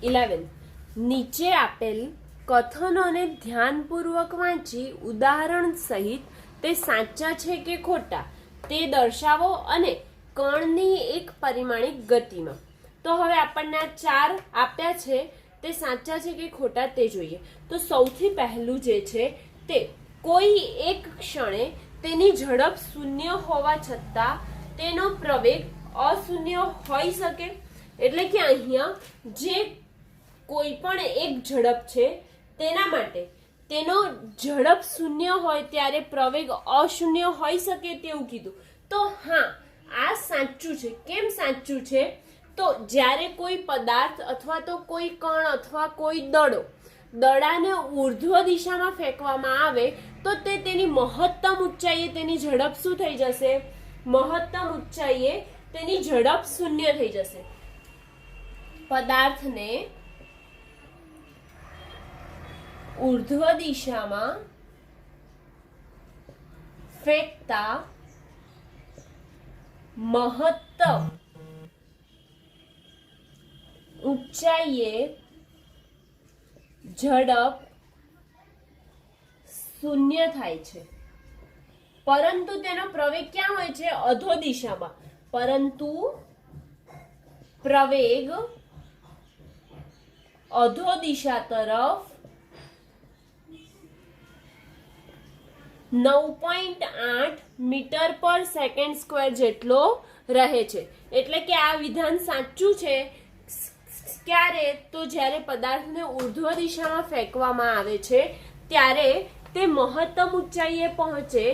11. નીચે આપેલ કથનોને ધ્યાનપૂર્વક વાંચી ઉદાહરણ સહિત તે સાચા છે કે ખોટા તે દર્શાવો અને કણની એક પરિમાણિક ગતિમાં. તો હવે આપણને આ 4 આપ્યા છે, તે સાચા છે કે ખોટા તે જોઈએ. તો સૌથી પહેલું જે છે તે કોઈ એક ક્ષણે તેની ઝડપ શૂન્ય હોવા છતાં તેનો પ્રવેગ અશૂન્ય હોઈ શકે. એટલે કે અહીંયા જે કોઈ પણ એક ઝડપ છે તેના માટે તેનો ઝડપ શૂન્ય હોય ત્યારે પ્રવેગ અશૂન્ય હોઈ શકે તેવું કીધું. તો હા, આ સાચું છે. કેમ સાચું છે? તો જ્યારે કોઈ પદાર્થ અથવા તો કોઈ કણ અથવા કોઈ દડાને ઉર્ધ્વ દિશામાં ફેંકવામાં આવે તો તે તેની મહત્તમ ઊંચાઈએ તેની ઝડપ શું થઈ જશે? મહત્તમ ઊંચાઈએ તેની ઝડપ શૂન્ય થઈ જશે. પદાર્થને ઉર્ધ્વ દિશામાં ફેંકતા મહત્તમ ઊંચાઈએ ઝડપ શૂન્ય થાય છે, પરંતુ તેનો પ્રવેગ ક્યાં હોય છે? અધો દિશામાં. પરંતુ પ્રવેગ અધો દિશા તરફ 9.8 મીટર પર સેકન્ડ સ્ક્વેર જેટલો રહે છે. એટલે કે આ વિધાન સાચું છે. ક્યારે? તો જ્યારે પદાર્થને ઉર્ધ્વ દિશામાં ફેંકવામાં આવે છે ત્યારે તે મહત્તમ ઊંચાઈએ પહોંચે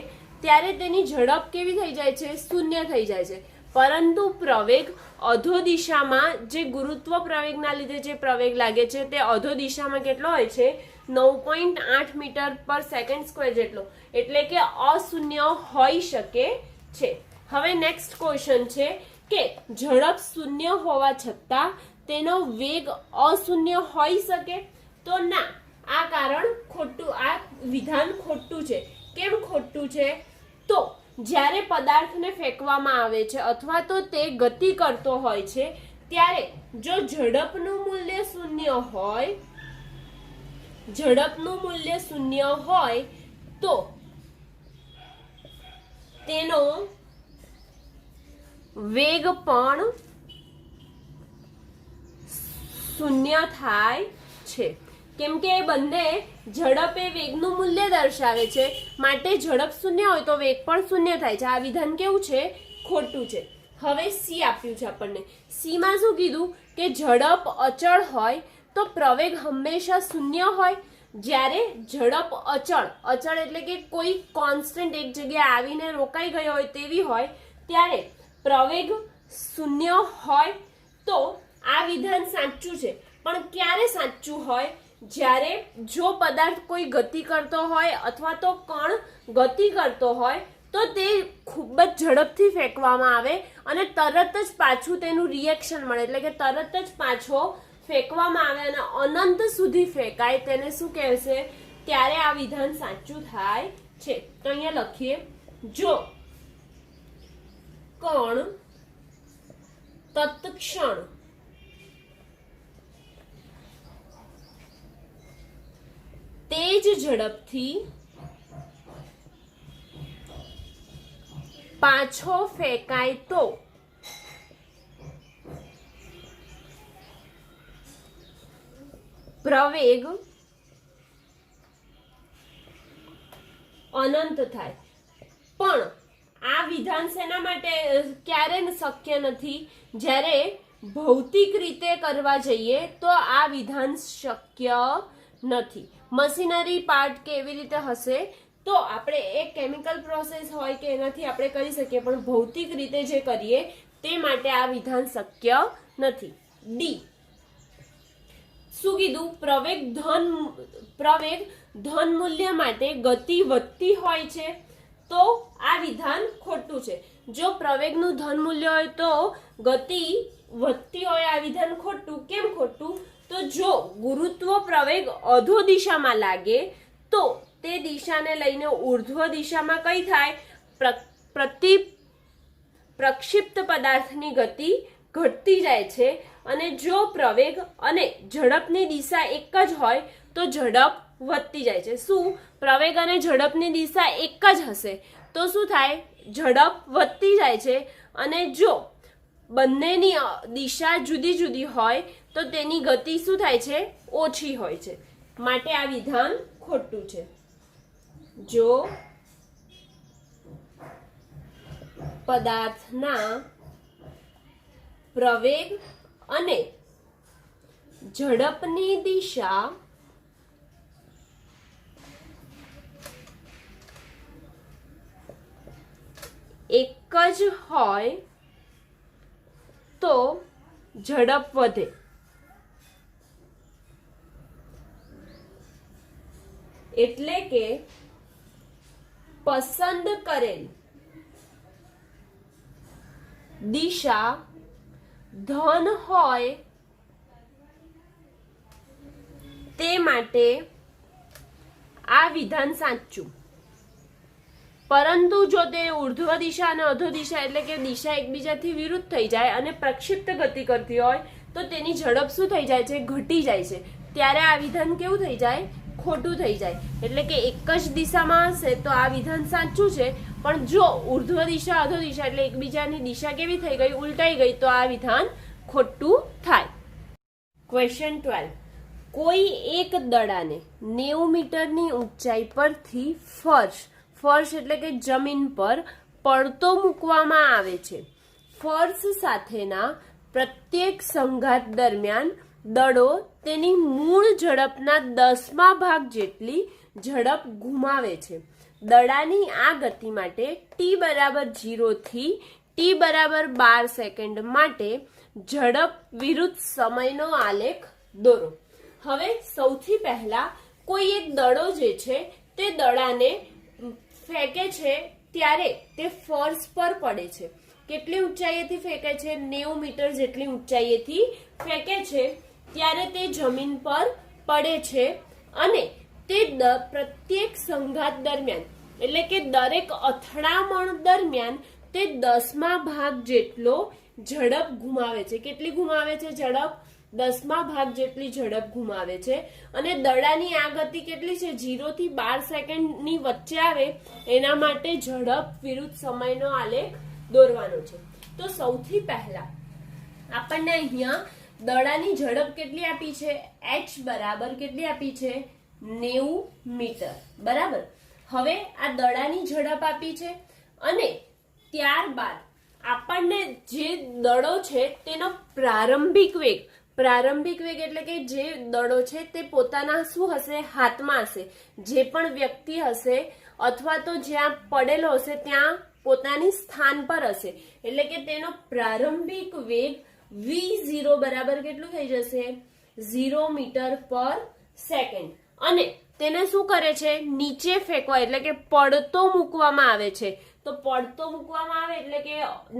ત્યારે તેની ઝડપ કેવી થઈ જાય છે? શૂન્ય થઈ જાય છે. પરંતુ પ્રવેગ અધો દિશામાં, જે ગુરુત્વ પ્રવેગના લીધે જે પ્રવેગ લાગે છે તે અધો દિશામાં કેટલો હોય છે? 9.8 મીટર પર સેકન્ડ સ્ક્વેર જેટલો. એટલે કે અશૂન્ય હોઈ શકે છે. હવે નેક્સ્ટ ક્વેશ્ચન છે કે ઝડપ શૂન્ય હોવા છતાં તેનો વેગ અશૂન્ય હોઈ શકે? તો ના, આ કારણ ખોટું, આ વિધાન ખોટું છે. કેમ ખોટું છે? તો જ્યારે પદાર્થને ફેંકવામાં આવે છે અથવા તો તે ગતિ કરતો હોય છે ત્યારે જો ઝડપનું મૂલ્ય શૂન્ય હોય, ઝડપનું મૂલ્ય શૂન્ય હોય તો તેનો વેગ પણ શૂન્ય થાય છે. કેમ કે એ બંને ઝડપ એ વેગનું મૂલ્ય દર્શાવે છે, માટે ઝડપ શૂન્ય હોય તો વેગ પણ શૂન્ય થાય છે. આ વિધાન કેવું છે? ખોટું છે. હવે સી આપ્યું છે આપણને. સી માં શું કીધું કે ઝડપ અચળ હોય તો પ્રવેગ હંમેશા શૂન્ય હોય. જ્યારે ઝડપ અચળ એટલે કે કોઈ કોન્સ્ટન્ટ એક જગ્યાએ આવીને રોકાઈ ગયો હોય તેવી હોય ત્યારે પ્રવેગ શૂન્ય હોય. તો આ વિધાન સાચું છે. પણ ક્યારે સાચું હોય? જ્યારે જો પદાર્થ કોઈ ગતિ કરતો હોય અથવા તો કણ ગતિ કરતો હોય તો તે ખૂબ જ ઝડપથી ફેંકવામાં આવે અને તરત જ પાછું તેનું રિએક્શન મળે. એટલે કે તરત જ પાછો ફેંકવામાં આવે અને અનંત સુધી ફેંકાય, તેને શું કહેશે? ત્યારે આ વિધાન સાચું થાય છે. તો અહીંયા લખીએ, જો કણ તત્ક્ષણ તેજ ઝડપથી પાછો ફેંકાય તો પ્રવેગ અનંત થાય. પણ આ વિધાન શેના માટે ક્યારે શક્ય નથી? જ્યારે ભૌતિક રીતે કરવા જઈએ તો આ વિધાન શક્ય નથી. મશીનરી પાર્ટ કે એવી રીતે હશે તો આપણે એક કેમિકલ પ્રોસેસ હોય કે એનાથી આપણે કરી શકીએ, પણ ભૌતિક રીતે જે કરીએ તે માટે આ વિધાન શક્ય નથી. ડી શું કીધું? પ્રવેગ ધન મૂલ્ય માટે ગતિ વધતી હોય છે. તો આ વિધાન ખોટું છે. જો પ્રવેગનું ધન મૂલ્ય હોય તો ગતિ વધતી હોય, આ વિધાન ખોટું. કેમ ખોટું? તો જો ગુરુત્વ પ્રવેગ અધો દિશામાં લાગે તો તે દિશાને લઈને ઉર્ધ્વ દિશામાં કઈ થાય? પ્રક્ષિપ્ત પદાર્થની ગતિ ઘટતી જાય છે, અને જો પ્રવેગ અને ઝડપની દિશા એક જ હોય તો ઝડપ વધતી જાય છે. શું પ્રવેગ અને ઝડપની દિશા એક જ હશે તો શું થાય? ઝડપ વધતી જાય છે. અને જો બંનેની દિશા જુદી જુદી હોય તો તેની ગતિ શું થાય છે? ઓછી હોય છે. માટે આ વિધાન ખોટું છે. જો પદાર્થના પ્રવેગ અને ઝડપની દિશા એક જ હોય તો ઝડપ વધે. એટલે કે પસંદ કરેલ દિશા ધન હોય તે માટે આ વિધાન સાચું. પરંતુ જો તે ઉર્ધ્વ દિશા અને અધો દિશા એટલે કે દિશા એકબીજાથી વિરુદ્ધ થઈ જાય અને પ્રક્ષિપ્ત ગતિ કરતી હોય તો તેની ઝડપ શું થઈ જાય છે? ઘટી જાય છે. ત્યારે આ વિધાન કેવું થઈ જાય? ખોટું થઈ જાય. એટલે કે એક જ દિશામાં હશે તો આ વિધાન સાચું છે, પણ જો ઉર્ધ્વ દિશા અધો દિશા એટલે એકબીજાની દિશા કેવી થઈ ગઈ? ઉલટાઈ ગઈ તો આ વિધાન ખોટું થાય. ક્વેશ્ચન 12. કોઈ એક દડાને 90 મીટરની ઊંચાઈ પરથી ફર્શ એટલે કે જમીન પર પડતો મૂકવામાં આવે છે. ફર્શ સાથેના પ્રત્યેક સંઘાત દરમિયાન દડો તેની મૂળ ઝડપના 10મા ભાગ જેટલી ઝડપ ગુમાવે છે. દડાની આ ગતિ માટે t બરાબર 0 થી t બરાબર 12 સેકન્ડ માટે ઝડપ વિરુદ્ધ સમયનો આલેખ દોરો. હવે સૌથી પહેલા કોઈ એક દડો જે છે તે દડાને ફેંકે છે ત્યારે તે ફર્શ પર પડે છે. કેટલી ઊંચાઈએથી ફેંકે છે? 90 મીટર જેટલી ઊંચાઈએથી ફેંકે છે. ત્યારે તે જમીન પર પડે છે અને તે પ્રત્યેક સંઘાત દરમિયાન એટલે કે દરેક અથડામણ દરમિયાન તે 10મા ભાગ જેટલો ઝડપ ગુમાવે છે. કેટલી ગુમાવે છે ઝડપ? 10મા ભાગ જેટલી ઝડપ ગુમાવે છે. અને દડાની આ ગતિ કેટલી છે? 0 થી 12 સેકન્ડની વચ્ચે આવે એના માટે ઝડપ વિરુદ્ધ સમયનો આલેખ દોરવાનો છે. તો સૌથી પહેલા આપણને અહીંયા દડાની ઝડપ કેટલી આપી છે? h બરાબર કેટલી આપી છે? 90 મીટર. બરાબર. હવે આ દડાની ઝડપ આપી છે અને ત્યારબાદ આપણને જે દડો છે તેનો પ્રારંભિક વેગ એટલે કે જે દડો છે તે પોતાના શું હશે? હાથમાં હશે. જે પણ વ્યક્તિ હશે અથવા તો જ્યાં પડેલો હશે ત્યાં પોતાની સ્થાન પર હશે. એટલે કે તેનો પ્રારંભિક વેગ v0 બરાબર કેટલું થઈ જશે? 0 મીટર પર સેકન્ડ. અને તેને શું કરે છે? નીચે ફેંકવા એટલે કે પડતો મૂકવામાં આવે છે. તો પડતો મૂકવામાં આવે એટલે કે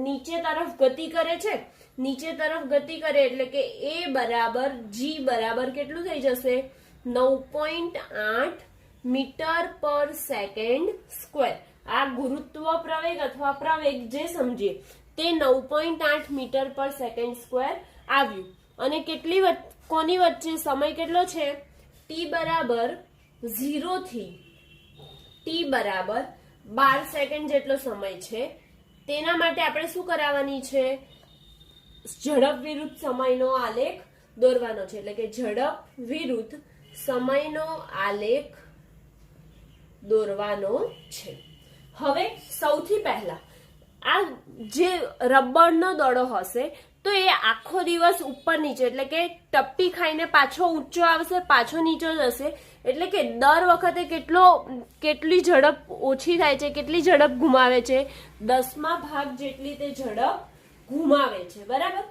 નીચે તરફ ગતિ કરે છે. નીચે તરફ ગતિ કરે એટલે કે a બરાબર g બરાબર કેટલું થઈ જશે? 9.8 મીટર પર સેકન્ડ સ્ક્વેર. આ ગુરુત્વ પ્રવેગ અથવા પ્રવેગ જે સમજીએ તે 9.8 મીટર પર સેકન્ડ સ્ક્વેર આવ્યું. અને કોની વચ્ચે સમય કેટલો છે? t બરાબર 0 થી t બરાબર 12 સેકન્ડ જેટલો સમય છે. તેના માટે આપણે શું કરાવવાની છે? ઝડપ વિરુદ્ધ સમયનો આલેખ દોરવાનો છે. એટલે કે ઝડપ વિરુદ્ધ સમયનો આલેખ દોરવાનો છે. હવે સૌથી પહેલા આ જે રબરનો દડો હશે તો એ આખો દિવસ ઉપર નીચે એટલે કે ટપ્પી ખાઈને પાછો ઊંચો આવશે, પાછો નીચો જશે. એટલે કે દર વખતે કેટલી ઝડપ ઓછી થાય છે? કેટલી ઝડપ ગુમાવે છે? 10મા ભાગ જેટલી તે ઝડપ ગુમાવે છે. બરાબર.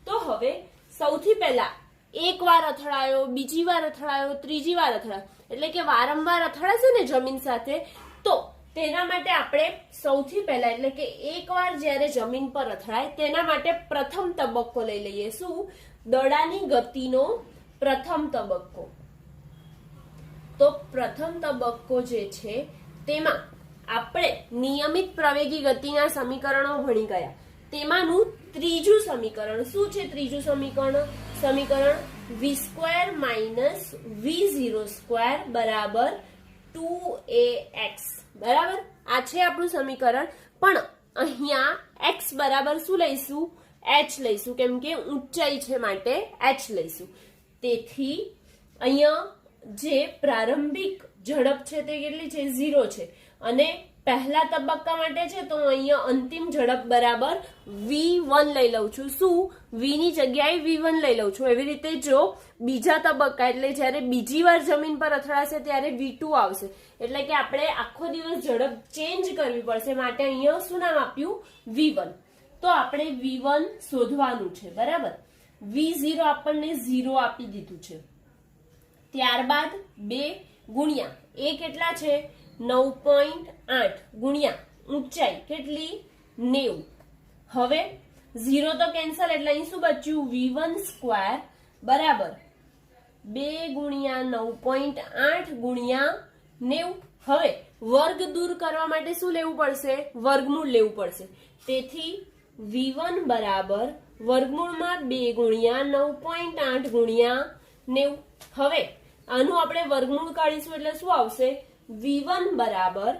તો હવે સૌથી પહેલા એક વાર અથડાયો, બીજી વાર અથડાયો, ત્રીજી વાર અથડાયો એટલે કે વારંવાર અથડાશે ને જમીન સાથે, તો તેના માટે આપણે સૌથી પહેલા એટલે કે એકવાર જ્યારે જમીન પર અથડાય તેના માટે પ્રથમ તબક્કો લઈ લઈએ. શું? દડાની ગતિનો પ્રથમ તબક્કો. તો પ્રથમ તબક્કો જે છે તેમાં આપણે નિયમિત પ્રવેગી ગતિના સમીકરણો ભણી ગયા. તેમાંનું ત્રીજું સમીકરણ શું છે? ત્રીજું સમીકરણ v² માઇનસ v02 બરાબર 2ax, બરાબર? આ છે આપણું સમીકરણ. પણ અહીંયા x બરાબર શું લઈશું? h લઈશું, કેમ કે ઊંચાઈ છે માટે h લઈશું. તેથી અહીંયા જે પ્રારંભિક ઝડપ છે તે કેટલી છે? 0 છે. અને પહેલા તબક્કા માટે છે તો અહીંયા અંતિમ ઝડપ બરાબર v1 લઈ લઉં છું. શું? v ની જગ્યાએ v1 લઈ લઉં છું. એવી રીતે જો બીજા તબક્કા એટલે જ્યારે બીજી વાર જમીન પર અથડાશે ત્યારે v2 આવશે. એટલે કે આપણે આખો દિવસ ઝડપ ચેન્જ કરવી પડશે, માટે અહીંયા શું નામ આપ્યું? v1. તો આપણે v1 શોધવાનું છે, બરાબર? v0 આપણને 0 આપી દીધું છે. ત્યારબાદ 2 ગુણ્યા એ કેટલા છે? 9.8 ગુણ્યા ઊંચાઈ કેટલી? 90. હવે 0 તો કેન્સલ, એટલે અહીં શું બચ્યું? v1² બરાબર 2 ગુણ્યા 9.8 ગુણ્યા 90. હવે વર્ગ દૂર કરવા માટે શું લેવું પડશે? વર્ગમૂળ લેવું પડશે. તેથી v1 બરાબર વર્ગમૂળમાં 2 ગુણ્યા 9.8 ગુણ્યા 90. હવે આનું આપણે વર્ગમૂળ કાઢીશું એટલે શું આવશે? v1 બરાબર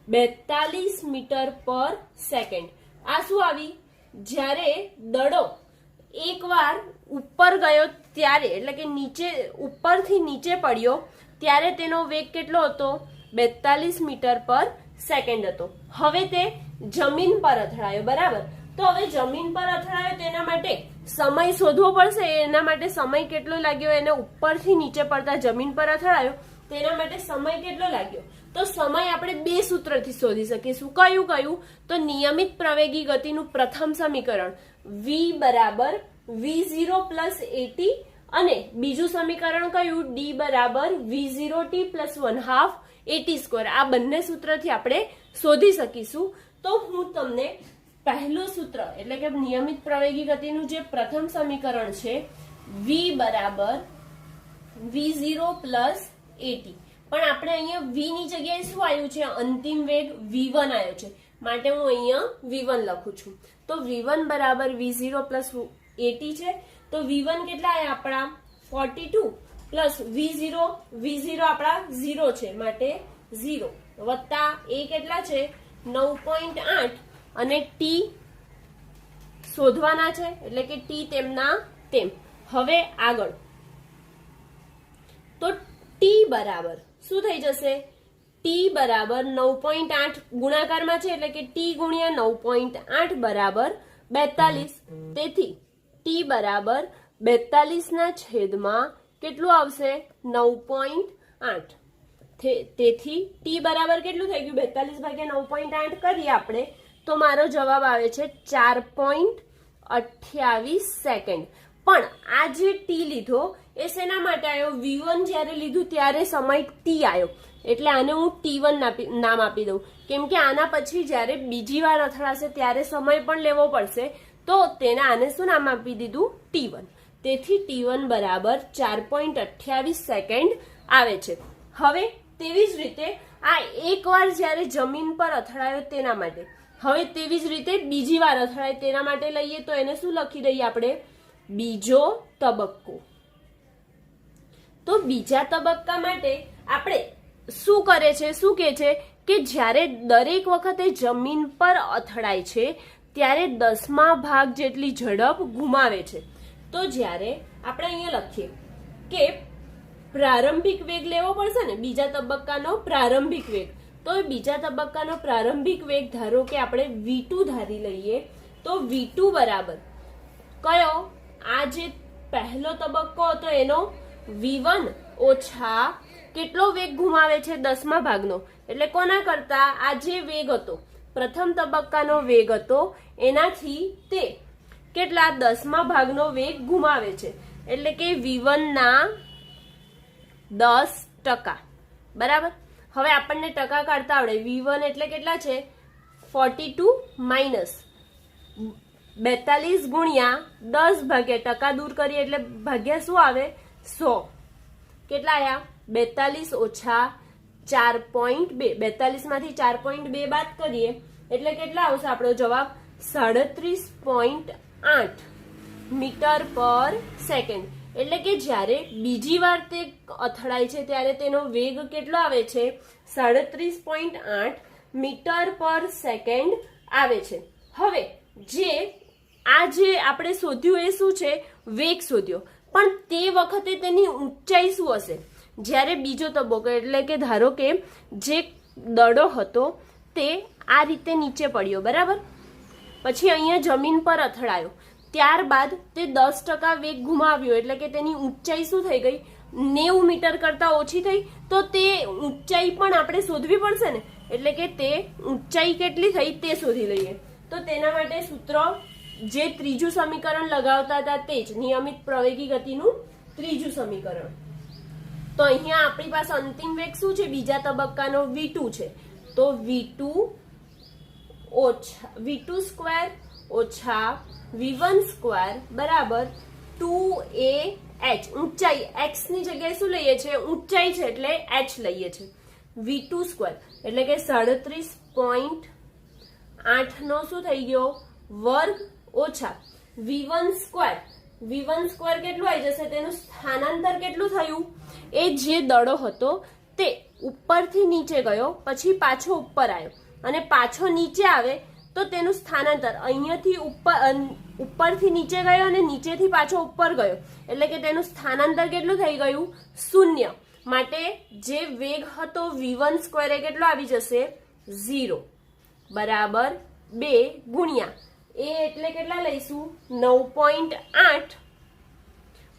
42 મીટર પર સેકન્ડ. આ શું આવી? જ્યારે દડો એકવાર ઉપર ગયો ત્યારે, એટલે કે નીચે ઉપરથી નીચે પડ્યો ત્યારે તેનો વેગ કેટલો હતો? 42 મીટર પર સેકન્ડ હતો. હવે તે જમીન પર અથડાયો, બરાબર? તો હવે જમીન પર અથડાયો તેના માટે સમય શોધવો પડશે. એના માટે સમય કેટલો લાગ્યો? એને ઉપરથી નીચે પડતા જમીન પર અથડાયો તેના માટે સમય કેટલો લાગ્યો? તો સમય આપણે 2 સૂત્રથી શોધી શકીશું. કયું? તો નિયમિત પ્રવેગી ગતિનું પ્રથમ સમીકરણ v બરાબર v0 પ્લસ at, અને બીજું સમીકરણ કયું? d બરાબર v0t પ્લસ 1/2 at². આ બંને સૂત્રથી આપણે શોધી શકીશું. તો હું તમને પહેલું સૂત્ર એટલે કે નિયમિત પ્રવેગી ગતિનું જે પ્રથમ સમીકરણ છે v બરાબર v0 પ્લસ at, પણ આપણે અહીંયા v ની જગ્યાએ શું આવ્યું છે? અંતિમ વેગ v1 આવ્યો છે, માટે હું અહીંયા v1 લખું છું. તો v1 બરાબર v0 પ્લસ at છે. તો v1 કેટલા આવ્યા આપણા? 42 પ્લસ v0 આપણા 0 છે માટે 0 વત્તા a કેટલા છે? 9.8 અને t શોધવાના છે, એટલે કે t તેમના તેમ. હવે આગળ તો t બરાબર શું થઈ જશે? t બરાબર 9.8 ગુણાકારમાં છે, એટલે કે t ગુણ્યા 9.8 બરાબર 42. તેથી t બરાબર 42 ના છેદમાં કેટલું આવશે? 9.8. તેથી t બરાબર કેટલું થઈ ગયું? 42 ભાગ્યા 9.8 કરીએ આપણે તો મારો જવાબ આવે છે 4.28 સેકન્ડ. પણ આ જે t લીધો એ શેના માટે આવ્યો? v1 જ્યારે લીધું ત્યારે સમય t આવ્યો, એટલે આને હું t1 નામ આપી દઉં. કેમ કે આના પછી જ્યારે બીજી વાર અથડાશે ત્યારે સમય પણ લેવો પડશે, તો તેને આને શું નામ આપી દીધું? t1. તેથી t1 બરાબર 4.28 સેકન્ડ આવે છે. હવે તેવી જ રીતે આ એકવાર જ્યારે જમીન પર અથડાયો તેના માટે. હવે તેવી જ રીતે બીજી વાર અથડાય તેના માટે લઈએ તો એને શું લખી દઈએ આપણે? બીજો તબક્કો. તો બીજા તબક્કા માટે આપણે શું કરે છે? શું કહે છે કે જ્યારે દરેક વખતે જમીન પર અથડાય છે ત્યારે 10મા ભાગ જેટલી ઝડપ ગુમાવે છે. તો જ્યારે આપણે અહીંયા લખીએ કે પ્રારંભિક વેગ લેવો પડશે ને, બીજા તબક્કાનો પ્રારંભિક વેગ. તો બીજા તબક્કાનો પ્રારંભિક વેગ ધારો કે આપણે v2 ધારી લઈએ. તો v2 બરાબર કયો? આ જે પહેલો તબક્કો હતો એનો v1 ઓછા કેટલો વેગ ગુમાવે છે? 10મા ભાગનો. એટલે કોના કરતા? આ જે વેગ હતો પ્રથમ તબક્કાનો વેગ હતો એનાથી તે કેટલા? 10મા ભાગનો વેગ ગુમાવે છે, એટલે કે v1 ના 10%. બરાબર? હવે આપણને ટકા કાઢતા આવડે. v1 એટલે કેટલા છે? 42 માઇનસ 42 ગુણ્યા 10 ભાગ્યા ટકા દૂર કરીએ એટલે ભાગ્યા શું આવે? 100. કેટલા આયા? 42 ઓછા 4.2. 42 માંથી 4.2 બાદ કરીએ એટલે કેટલા આવશે આપણો જવાબ? 37.8 મીટર પર સેકન્ડ. એટલે કે જ્યારે બીજી વાર તે અથડાય છે ત્યારે તેનો વેગ કેટલો આવે છે? 37.8 મીટર પર સેકન્ડ આવે છે. હવે જે આપણે શોધ્યું એ શું છે? વેગ શોધ્યો. પણ તે વખતે તેની ઊંચાઈ શું હશે? જ્યારે બીજો તબક્કો એટલે કે ધારો કે જે દડો હતો તે આ રીતે નીચે પડ્યો, બરાબર, પછી અહીંયા જમીન પર અથડાયો, ત્યારબાદ તે 10% વેગ ગુમાવ્યો એટલે કે તેની ઊંચાઈ શું થઈ ગઈ? 90 મીટર કરતા ઓછી થઈ. તો તે ઊંચાઈ પણ આપણે શોધવી પડશે ને, એટલે કે તે ઊંચાઈ કેટલી થઈ તે શોધી લઈએ. તો તેના માટે સૂત્ર જે ત્રીજું સમીકરણ લગાવતા હતા તે જ નિયમિત પ્રવેગી ગતિનું ત્રીજું સમીકરણ. તો અહીંયા આપણી પાસે અંતિમ વેગ શું છે? બીજા તબક્કાનો v2 છે. તો v2 સ્ક્વેર ઓછા v1 સ્ક્વેર બરાબર 2ah. ઊંચાઈ x ની જગ્યાએ શું લઈએ છે? ઊંચાઈ છે એટલે h લઈએ છે. v2 સ્ક્વેર એટલે કે 37.8 નો શું થઈ ગયો? વર્ગ ઓછા v1 સ્ક્વેર. v1 સ્ક્વેર કેટલું આવી જશે? તેનું સ્થાનાંતર કેટલું થયું? એ જે દડો હતો તે ઉપરથી નીચે ગયો, પછી પાછો ઉપર આવ્યો, અને પાછો નીચે આવે તો તેનું સ્થાનાંતર અહીંયાથી ઉપરથી નીચે ગયો અને નીચેથી પાછો ઉપર ગયો, એટલે કે તેનું સ્થાનાંતર કેટલું થઈ ગયું? 0. માટે જે વેગ હતો v1 સ્ક્વેર એ કેટલો આવી જશે? 0 બરાબર 2 ગુણ્યા એ એટલે કેટલા લઈશું? 9.8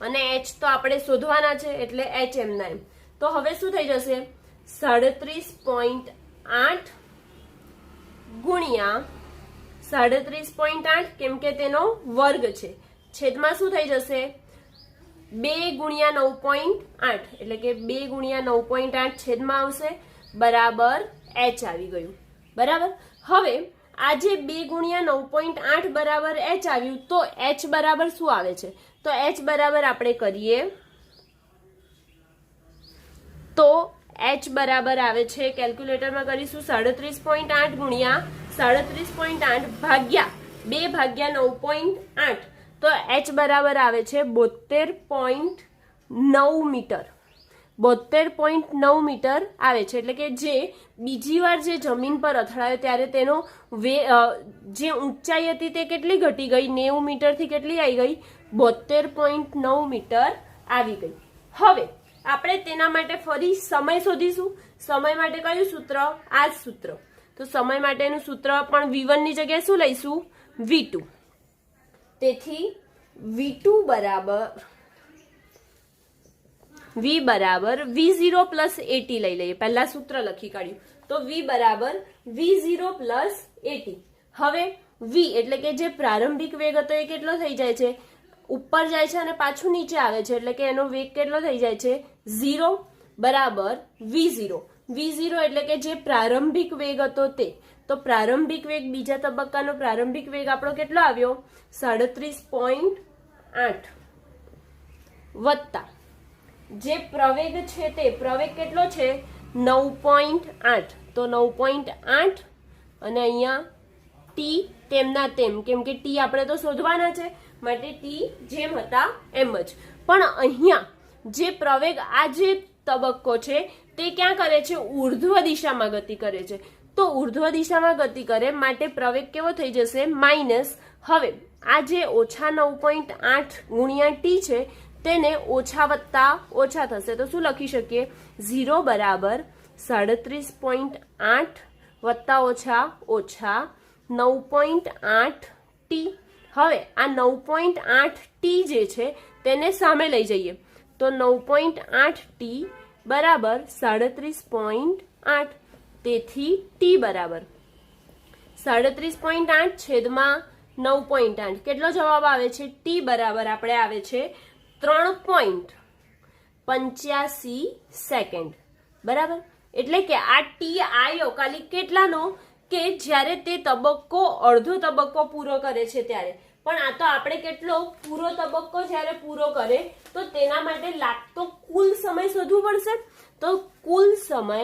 અને h તો આપણે શોધવાના છે એટલે h એમના એમ. તો હવે શું થઈ જશે? 37.8 ગુણ્યા 37.8 કેમ કે તેનો વર્ગ છે, છેદમાં શું થઈ જશે? 2 ગુણ્યા 9.8 એટલે કે 2 ગુણ્યા 9.8 છેદમાં આવશે બરાબર h આવી ગયું, બરાબર. હવે આ જે 2 ગુણ્યા 9.8 બરાબર h આવ્યું, તો h બરાબર શું આવે છે? તો h બરાબર આપણે કરીએ તો h બરાબર આવે છે, કેલ્ક્યુલેટરમાં કરીશું 37.8 ગુણ્યા 37.8 ભાગ્યા 2 ભાગ્યા 9.8, તો h બરાબર આવે છે 72.9 મીટર. 72.9 મીટર આવે છે. એટલે કે જે બીજી વાર જે જમીન પર અથડાયો ત્યારે તેનો જે ઊંચાઈ હતી તે કેટલી ઘટી ગઈ? 90 મીટરથી કેટલી આવી ગઈ? 72.9 મીટર આવી ગઈ. હવે આપણે તેના માટે ફરી સમય શોધીશું. સમય માટે કયું સૂત્ર? આ જ સૂત્ર. તો સમય માટેનું સૂત્ર પણ v1 ની જગ્યાએ શું લઈશું? v2. તેથી v2 બરાબર v0 પ્લસ 80 લઈ લઈએ. પહેલા સૂત્ર લખી કાઢ્યું તો v બરાબર v0 પ્લસ 80. હવે v એટલે કે જે પ્રારંભિક વેગ હતો એ કેટલો થઈ જાય છે? ઉપર જાય છે અને પાછું નીચે આવે છે, એટલે કે એનો વેગ કેટલો થઈ જાય છે? 0 બરાબર v0. v0 એટલે કે જે પ્રારંભિક વેગ હતો તે. તો પ્રારંભિક વેગ, બીજા તબક્કાનો પ્રારંભિક વેગ આપણો કેટલો આવ્યો? 37.8 વત્તા જે પ્રવેગ છે તે પ્રવેગ કેટલો છે? 9.8. તો 9.8 અને અહીંયા t તેમના તેમ, કેમ કે t આપણે તો શોધવાના છે માટે t જેમ હતા એમ જ. પણ અહીંયા જે પ્રવેગ, આ જે તબક્કો છે તે ક્યાં કરે છે? ઉર્ધ્વ દિશામાં ગતિ કરે છે. તો ઉર્ધ્વ દિશામાં ગતિ કરે માટે પ્રવેગ કેવો થઈ જશે? માઇનસ. હવે આ જે ઓછા 9.8 ગુણ્યા t છે તેને ઓછા વત્તા ઓછા થશે, તો શું લખી શકીએ? 0 બરાબર 37.8 વત્તા ઓછા ઓછા 9.8 t. હવે આ 9.8 t જે છે તેને સામે લઈ જઈએ તો 9.8 t બરાબર 37.8. તેથી t બરાબર 37.8 છેદમાં 9.8 કેટલો જવાબ આવે છે? t બરાબર આપણે આવે છે 3.85 સેકન્ડ, બરાબર. એટલે કે આ ટી આવ્યો ખાલી કેટલાનો? કે જ્યારે તે તબક્કો અડધો તબક્કો પૂરો કરે છે ત્યારે. પણ આ તો આપણે કેટલો પૂરો તબક્કો જ્યારે પૂરો કરે તો તેના માટે લાગતો કુલ સમય શોધવું પડશે. તો કુલ સમય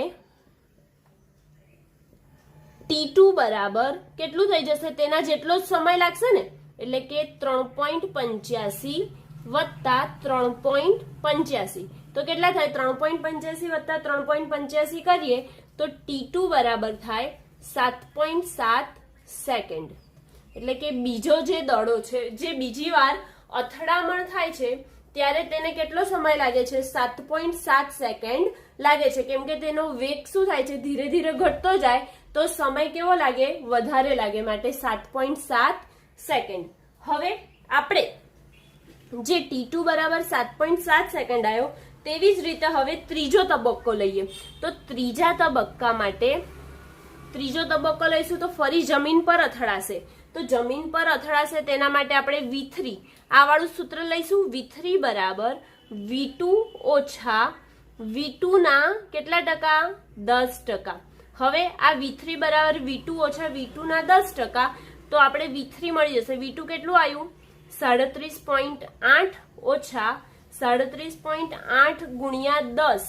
T2 બરાબર કેટલું થઈ જશે? તેના જેટલો જ સમય લાગશે ને, એટલે કે 3.85 વત્તા 3.85 તો કેટલા થાય? 3.85 વત્તા 3.85 કરીએ તો T2 બરાબર થાય 7.7 સેકન્ડ. એટલે કે બીજો જે દડો છે, જે બીજી વાર અથડામણ થાય છે ત્યારે તેને કેટલો સમય લાગે છે? 7.7 સેકન્ડ લાગે છે. કેમ કે તેનો વેગ શું થાય છે? ધીરે ધીરે ઘટતો જાય તો સમય કેવો લાગે? વધારે લાગે, માટે 7.7 સેકન્ડ. હવે આપણે જે T2 બરાબર 7.7 સેકન્ડ આવ્યો, તેવી જ રીતે હવે ત્રીજો તબક્કો લઈએ. તો ત્રીજા તબક્કા માટે ત્રીજો તબક્કો લઈશું તો ફરી જમીન પર અથડાશે. તો જમીન પર અથડાશે તેના માટે આપણે V3 આ વાળું સૂત્ર લઈશું. V3 બરાબર V2 ઓછા V2 ના કેટલા ટકા? 10%. હવે આ V3 બરાબર V2 ઓછા V2 ના 10%, તો આપણે V3 મળી જશે. V2 કેટલું આવ્યું? 37.8 ઓછા 37.8 ગુણ્યા 10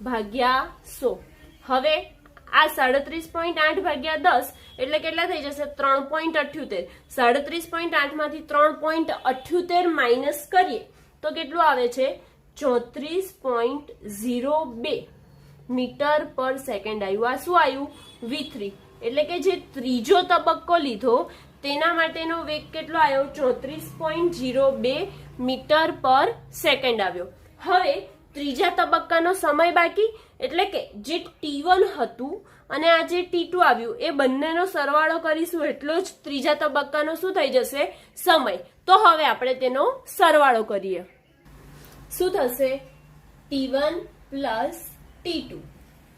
ભાગ્યા 100. હવે આ 37.8 ભાગ્યા 10 એટલે કેટલા થઈ જશે? 3.78. 37.8 માંથી 3.78 માઇનસ કરીએ તો કેટલું આવે છે? 34.02 મીટર પર સેકન્ડ આવ્યું. આ શું આવ્યું? V3. એટલે કે જે ત્રીજો તબક્કો લીધો તેના માટેનો વેગ કેટલો આવ્યો? 34.02 મીટર પર સેકન્ડ આવ્યો. હવે ત્રીજા તબક્કાનો સમય બાકી, એટલે કે જે T1 હતું અને આ જે T2 આવ્યું એ બંનેનો સરવાળો કરીશું એટલો જ ત્રીજા તબક્કાનો શું થઈ જશે? સમય. તો હવે આપણે તેનો સરવાળો કરીએ. શું થશે? T1 પ્લસ T2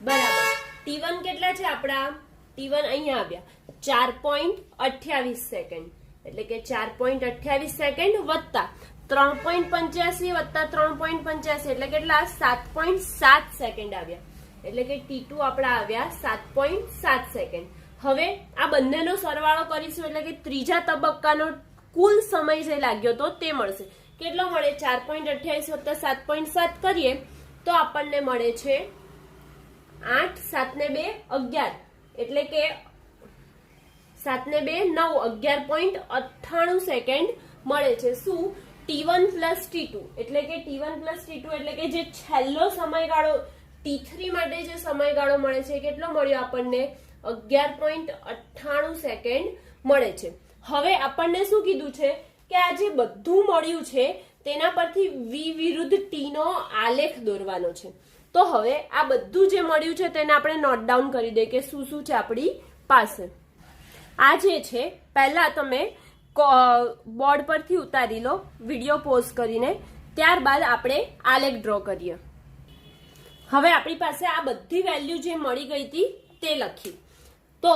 બરાબર T1 કેટલા છે આપણા? T1 અહીંયા આવ્યા 4.28 સેકન્ડ, એટલે કે 4.28 સેકન્ડ વત્તા 3.85 વત્તા 3.85 એટલે કેટલા? 7.7 સેકન્ડ આવ્યા. એટલે કે T2 આપણા આવ્યા 7.7 સેકન્ડ. હવે આ બંનેનો સરવાળો કરીશું એટલે કે ત્રીજા તબક્કાનો કુલ સમય જે લાગ્યો તો તે મળશે. કેટલો મળે? 4.28 વત્તા 7.7 કરીએ તો આપણને મળે છે 8, 7 ને 2 11, એટલે કે 7 ને 2 9, 11.98 સેકન્ડ મળે છે. શું? T1 પ્લસ T2 એટલે કે T1 પ્લસ T2 એટલે કે જે છેલ્લો સમયગાળો T3 માટે જે સમયગાળો મળે છે કેટલો મળ્યો આપણને? 11.98 સેકન્ડ મળે છે. હવે આપણને શું કીધું છે કે આ જે બધું મળ્યું છે તેના પરથી V વિરુદ્ધ T નો આલેખ દોરવાનો છે. તો હવે આ બધું જે મળ્યું છે તેને આપણે નોટ ડાઉન કરી દઈએ કે શું શું છે આપણી પાસે. આ જે છે પહેલા તમે બોર્ડ પરથી ઉતારી લો, વિડીયો પોઝ કરીને, ત્યારબાદ આપણે આલેખ ડ્રો કરીએ. હવે આપણી પાસે આ બધી વેલ્યુ જે મળી ગઈ હતી તે લખી. તો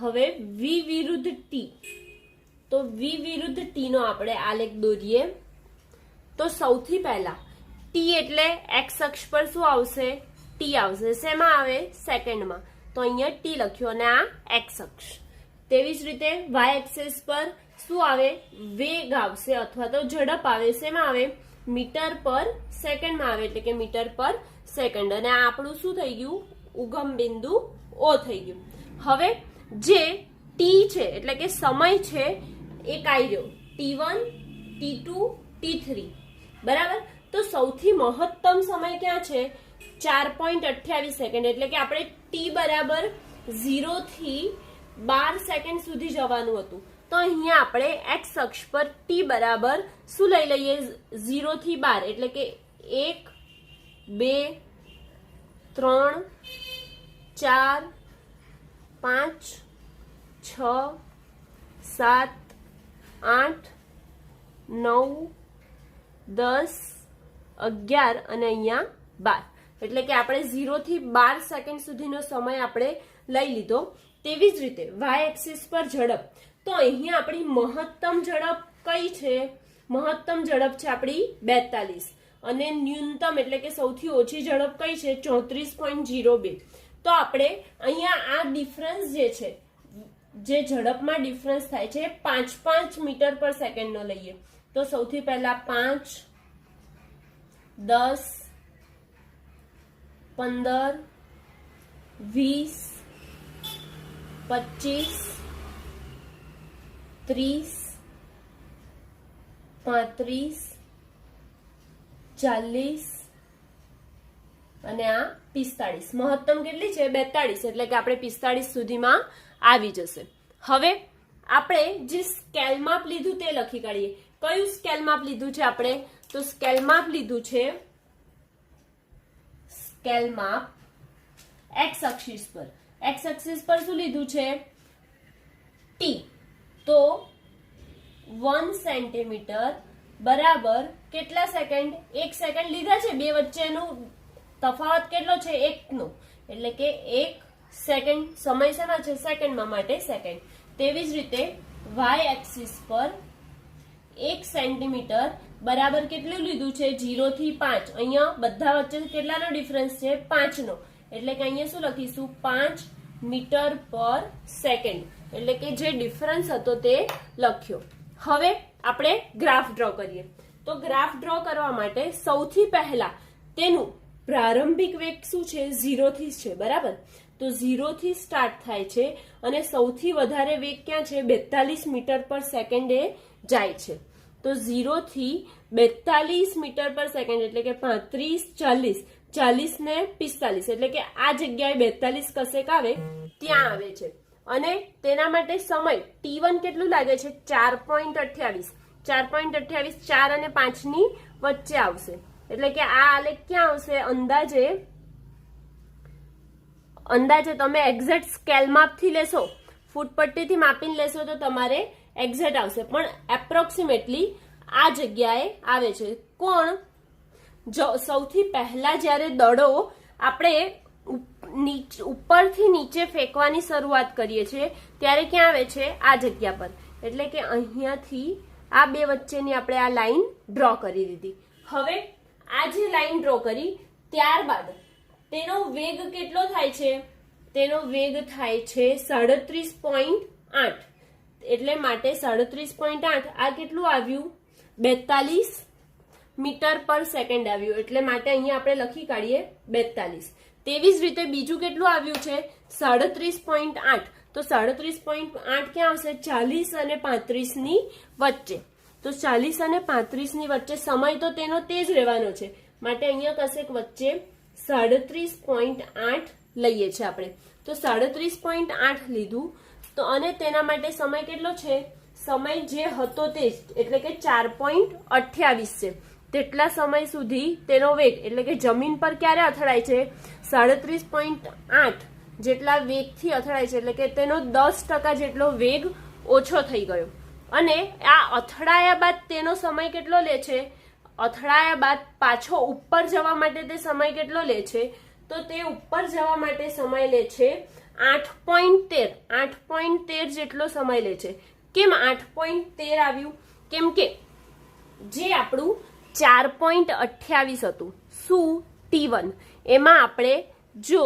હવે V વિરુદ્ધ T, તો V વિરુદ્ધ T નો આપણે આલેખ દોરીએ. તો સૌથી પહેલા T એટલે x અક્ષ પર શું આવશે? T આવશે. શેમાં આવે? સેકન્ડમાં. તો અહીંયા T લખ્યું અને આ x અક્ષ. તેવી જ રીતે y એક્સિસ પર શું આવે? વેગ આવશે અથવા તો ઝડપ આવે. શેમાં આવે? મીટર પર સેકન્ડમાં આવે, એટલે કે મીટર પર સેકન્ડ. અને આ આપણું શું થઈ ગયું? ઉગમ બિંદુ O થઈ ગયું. હવે જે T છે એટલે કે સમય છે એ કાઈ રહ્યો T1, T2, T3 બરાબર. તો સૌથી મહત્તમ સમય ક્યાં છે? 4.28 સેકન્ડ. એટલે કે આપણે T બરાબર 0 થી 12 સેકન્ડ સુધી જવાનું હતું. તો અહીંયા આપણે x અક્ષ પર T બરાબર શું લઈ લઈએ? 0 થી 12, એટલે કે 1, 2, 3, 4, 5, 6, 7, 8, 9, 10, 11 અને અહીંયા 12. એટલે કે આપણે 0 થી 12 સેકન્ડ સુધીનો સમય આપણે લઈ લીધો. તેવી જ રીતે y એક્સિસ પર ઝડપ. તો અહીંયા આપણી મહત્તમ ઝડપ કઈ છે? મહત્તમ ઝડપ છે આપણી 42 અને ન્યૂનતમ એટલે કે સૌથી ઓછી ઝડપ કઈ છે? 34.02. તો આપણે અહીંયા આ ડિફરન્સ જે છે, જે ઝડપમાં ડિફરન્સ થાય છે 5 મીટર પર સેકન્ડ નો લઈએ. તો સૌથી પહેલા 5, 10, 15, 20, 25, 30, 35, 40 અને આ 45. મહત્તમ કેટલી છે? 42. એટલે કે આપણે 45 સુધીમાં આવી જશે. હવે આપણે જે સ્કેલ માપ લીધું તે લખી કાઢીએ. કયું સ્કેલ માપ લીધું છે આપણે? તો સ્કેલ માપ લીધું છે, સ્કેલ માપ એક્સ અક્ષિસ પર. એક્સ અક્ષિસ પર શું લીધું છે? ટી. તો 1 સેન્ટીમીટર બરાબર કેટલા સેકન્ડ? 1 સેકન્ડ લીધા છે. બે વચ્ચેનું તફાવત કેટલો છે? 1 નો. એટલે કે 1 સેકન્ડ. સમય શેમાં છે? સેકન્ડમાં, માટે સેકન્ડ. તેવી જ રીતે વાય એક્સિસ પર 1 સેન્ટીમીટર બરાબર કેટલું લીધું છે? 0 થી 5. અહીંયા બધા વચ્ચે કેટલાનો ડિફરન્સ છે? 5 નો. એટલે કે અહીંયા શું લખીશું? 5 મીટર પર સેકન્ડ. એટલે કે જે ડિફરન્સ હતો તે લખ્યો. હવે આપણે ગ્રાફ ડ્રો કરીએ. તો ગ્રાફ ડ્રો કરવા માટે સૌથી પહેલા તેનું પ્રારંભિક વેગ શું છે? 0 થી છે. બરાબર. તો 0 થી સ્ટાર્ટ થાય છે અને સૌથી વધારે વેગ ક્યાં છે? 42 મીટર પર સેકન્ડે જાય છે. તો 0 થી 42 મીટર પર સેકન્ડ એટલે કે 35, 40, 40 ને 45 એટલે કે આ જગ્યાએ 42 કસેક આવે ત્યાં આવે છે. અને તેના માટે સમય t1 કેટલું લાગે છે? 4.28. 4.28 4 અને 5 ની વચ્ચે આવશે. એટલે કે આ આલેખ ક્યાં આવશે? અંદાજે તમે એક્ઝેક્ટ સ્કેલ માપથી લેશો, ફૂટપટ્ટીથી માપીને લેશો તો તમારે એક્ઝેક્ટ આવશે, પણ એપ્રોક્સિમેટલી આ જગ્યાએ આવે છે. કોણ? સૌથી પહેલા જ્યારે દડો આપણે ઉપરથી નીચે ફેંકવાની શરૂઆત કરીએ છીએ ત્યારે ક્યાં આવે છે? આ જગ્યા પર. એટલે કે અહીંયાથી આ બે વચ્ચેની આપણે આ લાઈન ડ્રો કરી દીધી. હવે આ જે લાઈન ડ્રો કરી ત્યારબાદ તેનો વેગ કેટલો થાય છે? તેનો વેગ થાય છે 37.8. એટલે માટે 37.8 આ કેટલું આવ્યું? 42 મીટર પર સેકન્ડ આવ્યું. એટલે માટે અહીંયા આપણે લખી કાઢીએ 42. તેવી જ રીતે બીજું કેટલું આવ્યું છે? 37.8. તો 37.8 ક્યાં આવશે? 40 અને 35 ની વચ્ચે. તો 40 અને 35 ની વચ્ચે સમય તો તેનો તે જ રહેવાનો છે, માટે અહીંયા કશેક વચ્ચે 37.8 લઈએ છીએ આપણે. તો 37.8 લીધું. તો અને તેના માટે સમય કેટલો છે? સમય જે હતો તે જ, એટલે કે 4.28 છે. તેટલા સમય સુધી તેનો વેગ એટલે કે જમીન પર ક્યારે અથડાય છે? 37.8 જેટલા વેગથી અથડાય છે. એટલે કે તેનો 10% જેટલો વેગ ઓછો થઈ ગયો. અને આ અથડાયા બાદ તેનો સમય કેટલો લે છે? અથડાયા બાદ પાછો ઉપર જવા માટે તે સમય કેટલો લે છે? તો તે ઉપર જવા માટે સમય લે છે 8.13. 8.13 જેટલો સમય લે છે. કેમ 8.13 આવ્યું? કેમ કે જે આપણું 4.28 હતું શું? T1 એમાં આપણે જો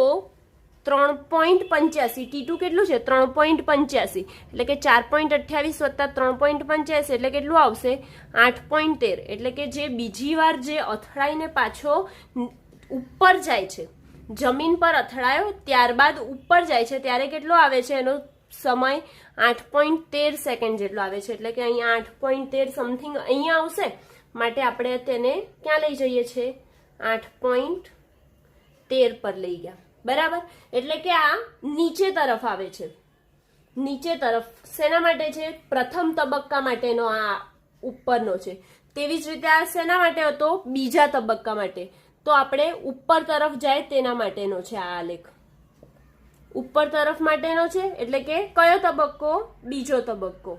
3.85 T2 કેટલું છે? 3.85 એટલે કે 4.28 વત્તા 3.85 એટલે કેટલું આવશે? 8.13. એટલે કે જે બીજી વાર જે અથડાઈને પાછો ઉપર જાય છે, જમીન પર અથડાયો ત્યારબાદ ઉપર જાય છે ત્યારે કેટલો આવે છે? એનો સમય 8.13 સેકન્ડ જેટલો આવે છે. એટલે કે અહીંયા 8.13 સમથિંગ અહીંયા આવશે, માટે આપણે તેને ક્યાં લઈ જઈએ છીએ? 8.13 પર લઈ ગયા. બરાબર. એટલે કે આ નીચે તરફ આવે છે. નીચે તરફ શેના માટે છે? પ્રથમ તબક્કા માટેનો આ ઉપરનો છે. તેવી જ રીતે આ શેના માટે હતો? બીજા તબક્કા માટે. તો આપણે ઉપર તરફ જાય તેના માટેનો છે આ આલેખ. ઉપર તરફ માટેનો છે એટલે કે કયો તબક્કો? બીજો તબક્કો.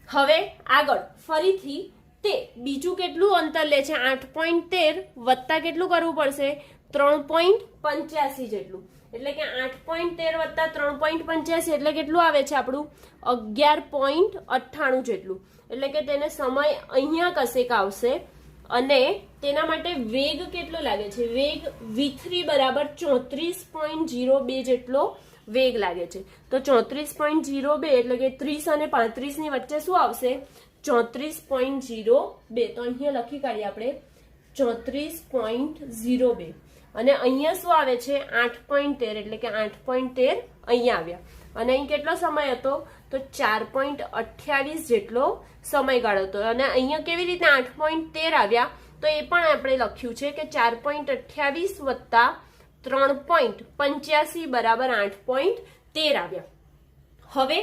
હવે આગળ ફરીથી તે બીજું કેટલું અંતર લે છે? 8.13 વત્તા કેટલું કરવું પડશે? 3.85 જેટલું. એટલે કે 8.13 વત્તા 3.85 એટલે કેટલું આવે છે આપણું? 11.98 જેટલું. એટલે કે તેને સમય અહીંયા કશેક આવશે અને તેના માટે વેગ કેટલો લાગે છે? વેગ v3 બરાબર 34.02 જેટલો વેગ લાગે છે. તો 34.02 એટલે કે 30 અને 35 ની વચ્ચે શું આવશે? 34.02. તો અહીંયા લખી કાઢીએ આપણે 34.02. અને અહીંયા શું આવે છે 8.13, એટલે કે 8.13 અહીંયા આવ્યા. અને અહીં કેટલો સમય હતો તો 4.28 જેટલો સમયગાળો હતો. અને અહીંયા કેવી રીતે 8.13 આવ્યા તો એ પણ આપણે લખ્યું છે કે 4.28 વત્તા 3.85 બરાબર 8.13 આવ્યા. હવે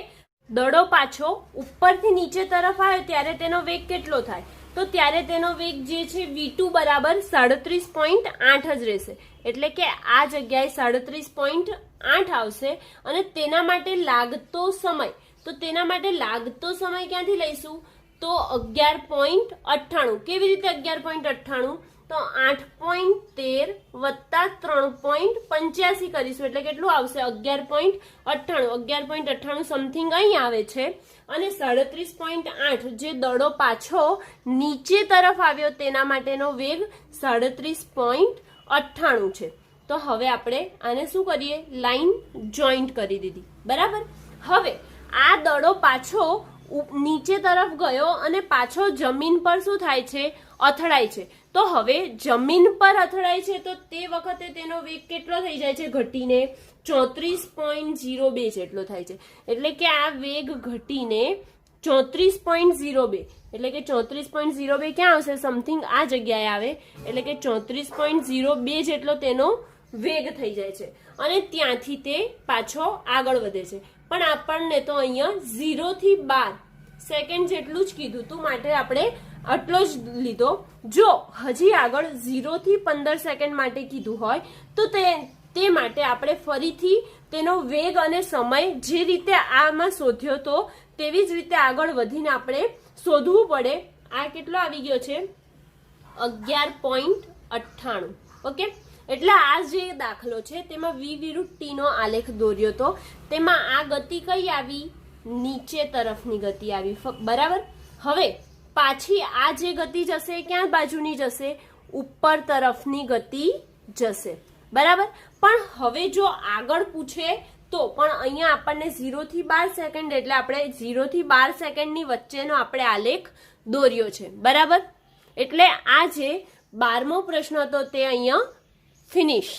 દડો પાછો ઉપરથી નીચે તરફ આવ્યો ત્યારે તેનો વેગ કેટલો થાય તો ત્યારે તેનો વેગ જે છે v2 બરાબર 37.8 જ રહેશે. એટલે કે આ જગ્યાએ 37.8 આવશે. અને તેના માટે લાગતો સમય, તો તેના માટે લાગતો સમય ક્યાંથી લઈશું તો 11.98. કેવી રીતે 11.98 તો 8.13 વત્તા 3.85 કરીશું એટલે કેટલું આવશે 11.98. 11.98 સમથિંગ અહીં આવે છે. અને 37.8 જે દડો પાછો નીચે તરફ આવ્યો તેના માટેનો વેગ 37.98 છે. તો હવે આપણે આને શું કરીએ, લાઈન જોઈન્ટ કરી દીધી, બરાબર. હવે આ દડો પાછો નીચે તરફ ગયો અને પાછો જમીન પર શું થાય છે, અથડાય છે. તો હવે જમીન પર અથડાય છે તો તે વખતે તેનો વેગ કેટલો થઈ જાય છે, ઘટીને 34.02 જેટલો થાય છે. એટલે કે આ વેગ ઘટીને 34.02, એટલે કે 34.02 ક્યાં આવશે, સમથિંગ આ જગ્યાએ આવે. એટલે કે 34.02 જેટલો તેનો વેગ થઈ જાય છે. અને ત્યાંથી તે પાછો આગળ વધે છે. પણ આપણને તો અહીંયા 0 થી 12 સેકન્ડ જેટલું જ કીધું હતું, માટે આપણે આટલો જ લીધો. જો હજી આગળ 0 થી 15 સેકન્ડ માટે કીધું હોય તો તે માટે આપણે ફરીથી તેનો વેગ અને સમય જે રીતે આમાં શોધ્યો તો તેવી જ રીતે આગળ વધીને આપણે શોધવું પડે. આ કેટલો આવી ગયો છે 11.98. ઓકે, એટલે આ જે દાખલો છે તેમાં v વિરુદ્ધ t નો આલેખ દોર્યો તો તેમાં આ ગતિ કઈ આવી, નીચે તરફની ગતિ આવી, બરાબર. હવે પાછી આ જે ગતિ જશે ક્યાં બાજુની જશે, ઉપર તરફની ગતિ જશે, બરાબર. પણ હવે જો આગળ પૂછે તો પણ અહીંયા આપણને 0 થી 12 સેકન્ડ, એટલે આપણે 0 થી 12 સેકન્ડની વચ્ચેનો આપણે આલેખ દોર્યો છે, બરાબર. એટલે આ જે 12મો પ્રશ્ન હતો તે અહીંયા ફિનિશ.